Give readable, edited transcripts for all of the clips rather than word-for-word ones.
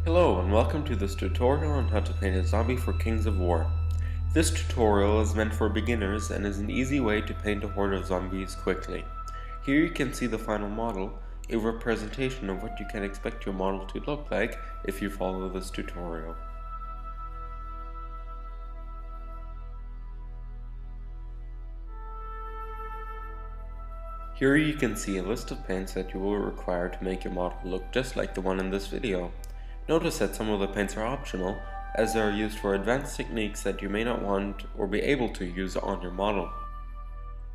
Hello and welcome to this tutorial on how to paint a zombie for Kings of War. This tutorial is meant for beginners and is an easy way to paint a horde of zombies quickly. Here you can see the final model, a representation of what you can expect your model to look like if you follow this tutorial. Here you can see a list of paints that you will require to make your model look just like the one in this video. Notice that some of the paints are optional, as they are used for advanced techniques that you may not want or be able to use on your model.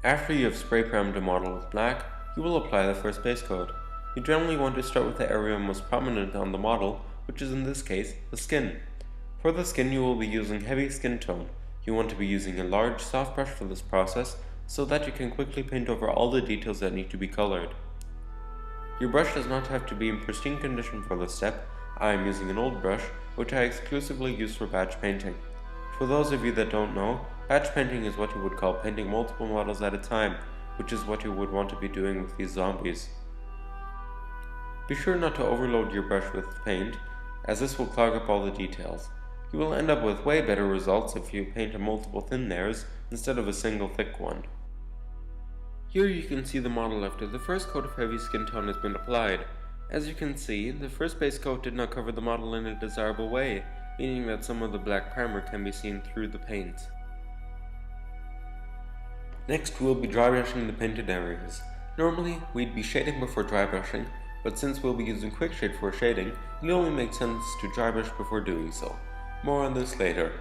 After you have spray primed a model with black, you will apply the first base coat. You generally want to start with the area most prominent on the model, which is in this case, the skin. For the skin you will be using heavy skin tone. You want to be using a large soft brush for this process, so that you can quickly paint over all the details that need to be colored. Your brush does not have to be in pristine condition for this step. I am using an old brush, which I exclusively use for batch painting. For those of you that don't know, batch painting is what you would call painting multiple models at a time, which is what you would want to be doing with these zombies. Be sure not to overload your brush with paint, as this will clog up all the details. You will end up with way better results if you paint multiple thin layers instead of a single thick one. Here you can see the model after the first coat of heavy skin tone has been applied. As you can see, the first base coat did not cover the model in a desirable way, meaning that some of the black primer can be seen through the paint. Next we will be dry brushing the painted areas. Normally, we'd be shading before dry brushing, but since we'll be using Quickshade for shading, it only makes sense to dry brush before doing so. More on this later.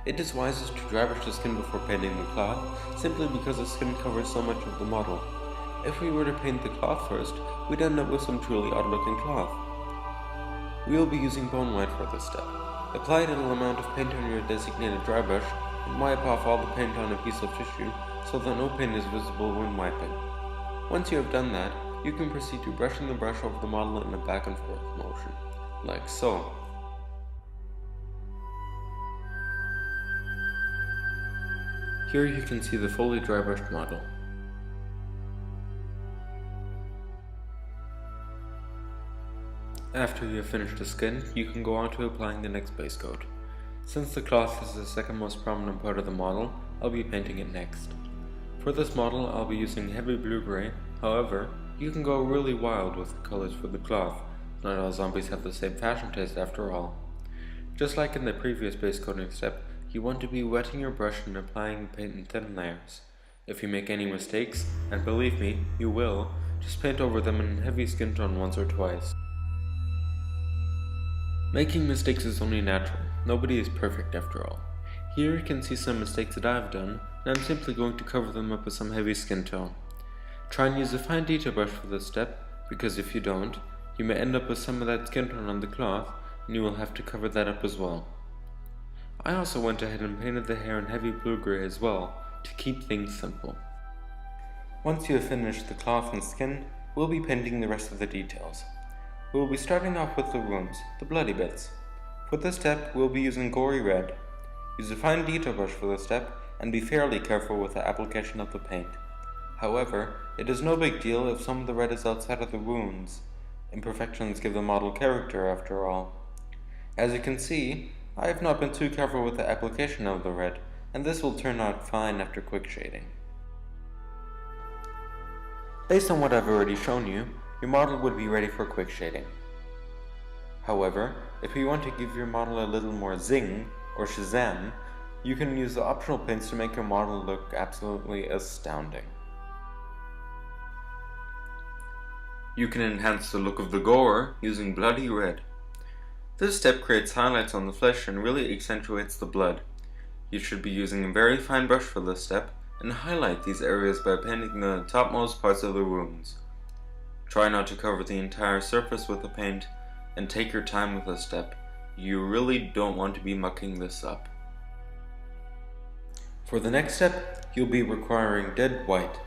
It is wisest to dry brush the skin before painting the cloth, simply because the skin covers so much of the model. If we were to paint the cloth first, we'd end up with some truly odd looking cloth. We will be using Bonewhite for this step. Apply a little amount of paint on your designated dry brush and wipe off all the paint on a piece of tissue so that no paint is visible when wiping. Once you have done that, you can proceed to brushing the brush over the model in a back and forth motion, like so. Here you can see the fully dry brushed model. After you have finished the skin, you can go on to applying the next base coat. Since the cloth is the second most prominent part of the model, I'll be painting it next. For this model, I'll be using heavy Bluegrey. However, you can go really wild with the colors for the cloth. Not all zombies have the same fashion taste after all. Just like in the previous base coating step, you want to be wetting your brush and applying paint in thin layers. If you make any mistakes, and believe me, you will, just paint over them in heavy skin tone once or twice. Making mistakes is only natural. Nobody is perfect after all. Here you can see some mistakes that I've done, and I'm simply going to cover them up with some heavy skin tone. Try and use a fine detail brush for this step, because if you don't, you may end up with some of that skin tone on the cloth, and you will have to cover that up as well. I also went ahead and painted the hair in heavy Bluegrey as well, to keep things simple. Once you have finished the cloth and skin, we'll be painting the rest of the details. We will be starting off with the wounds, the bloody bits. For this step, we'll be using Gory Red. Use a fine detail brush for this step, and be fairly careful with the application of the paint. However, it is no big deal if some of the red is outside of the wounds. Imperfections give the model character after all. As you can see, I have not been too careful with the application of the red, and this will turn out fine after quick shading. Based on what I've already shown you, your model would be ready for quick shading. However, if you want to give your model a little more zing, or shazam, you can use the optional paints to make your model look absolutely astounding. You can enhance the look of the gore using Bloody Red. This step creates highlights on the flesh and really accentuates the blood. You should be using a very fine brush for this step and highlight these areas by painting the topmost parts of the wounds. Try not to cover the entire surface with the paint, and take your time with this step. You really don't want to be mucking this up. For the next step, you'll be requiring dead white.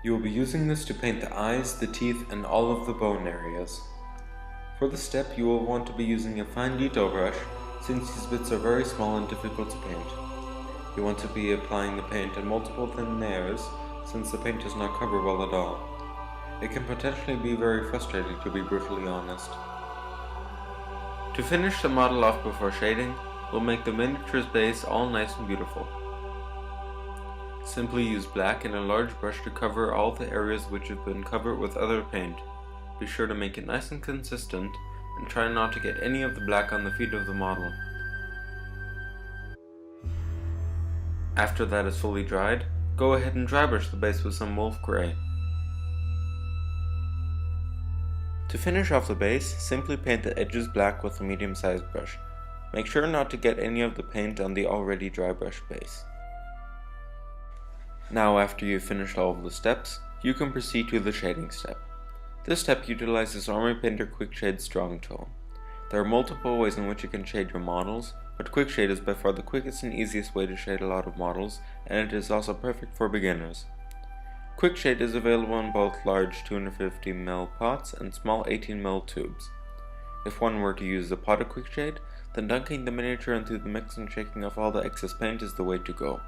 You will be using this to paint the eyes, the teeth, and all of the bone areas. For this step, you will want to be using a fine detail brush, since these bits are very small and difficult to paint. You want to be applying the paint in multiple thin layers, since the paint does not cover well at all. It can potentially be very frustrating, to be brutally honest. To finish the model off before shading, we'll make the miniature's base all nice and beautiful. Simply use black and a large brush to cover all the areas which have been covered with other paint. Be sure to make it nice and consistent, and try not to get any of the black on the feet of the model. After that is fully dried, go ahead and dry brush the base with some wolf grey. To finish off the base, simply paint the edges black with a medium-sized brush. Make sure not to get any of the paint on the already dry brushed base. Now, after you've finished all of the steps, you can proceed to the shading step. This step utilizes Army Painter Quickshade's Strong tool. There are multiple ways in which you can shade your models, but Quickshade is by far the quickest and easiest way to shade a lot of models, and it is also perfect for beginners. Quickshade is available in both large 250ml pots and small 18ml tubes. If one were to use a pot of Quickshade, then dunking the miniature into the mix and shaking off all the excess paint is the way to go.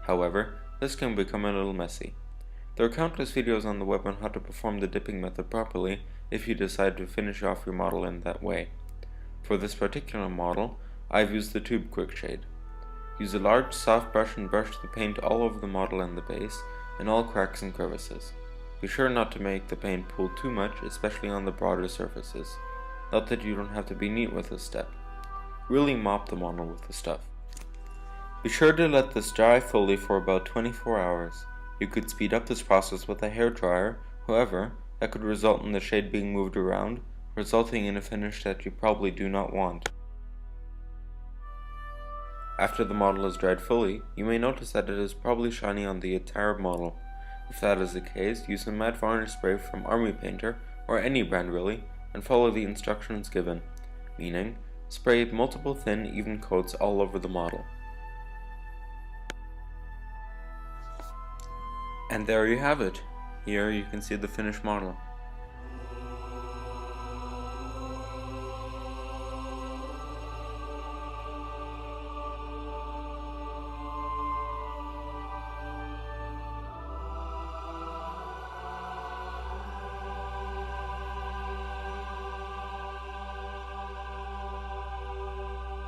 However, this can become a little messy. There are countless videos on the web on how to perform the dipping method properly if you decide to finish off your model in that way. For this particular model, I've used the tube Quickshade. Use a large soft brush and brush the paint all over the model and the base, in all cracks and crevices. Be sure not to make the paint pool too much, especially on the broader surfaces. Note that you don't have to be neat with this step. Really mop the model with the stuff. Be sure to let this dry fully for about 24 hours. You could speed up this process with a hairdryer, however, that could result in the shade being moved around, resulting in a finish that you probably do not want. After the model is dried fully, you may notice that it is probably shiny on the entire model. If that is the case, use some matte varnish spray from Army Painter, or any brand really, and follow the instructions given, meaning, spray multiple thin, even coats all over the model. And there you have it. Here you can see the finished model.